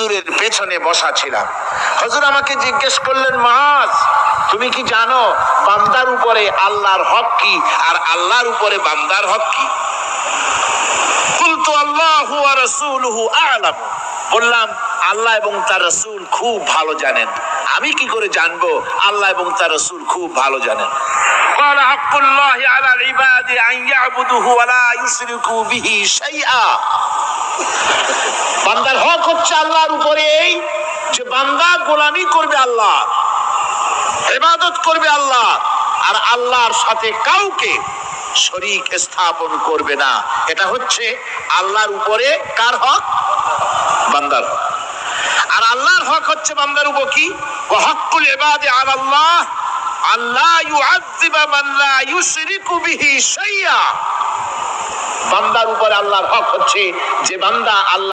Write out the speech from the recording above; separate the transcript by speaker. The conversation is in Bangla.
Speaker 1: হুজুরের পেছনে বসা ছিলাম। হুজুর আমাকে জিজ্ঞেস করলেন, মুআজ তুমি কি জানো বান্দার উপরে আল্লাহর হক কি আর আল্লাহর উপরে বান্দার হক কি? কুলতু আল্লাহু ওয়া রাসূলুহু আ'লাম। বললাম আল্লাহ এবং তার রাসূল খুব ভালো জানেন। আমি কি করে জানবো? আল্লাহ এবং তার রাসূল খুব ভালো জানেন। ক্বালা হাক্কুল্লাহি আলাল ইবাদি আন ইয়াবুদুহু ওয়া লা ইউশরিকু বিহি শাইআ। বান্দার হক হচ্ছে আল্লাহর উপরে এই যে বান্দা গোলামি করবে আল্লাহ, ইবাদত করবে আল্লাহ, আর আল্লাহর সাথে কাউকে শরীক স্থাপন করবে না। এটা হচ্ছে আল্লাহর উপরে কার হক? বান্দার হক। আর আল্লাহর হক হচ্ছে বান্দার উপর কি? ওয়া হাক্কুল ইবাদি আলাল্লাহ আল্লা ইউআযযিবা মান লা ইউশরিকু বিহি শাইআ। বান্দার উপরে আল্লাহর হক হচ্ছে যে বান্দা আল্লাহ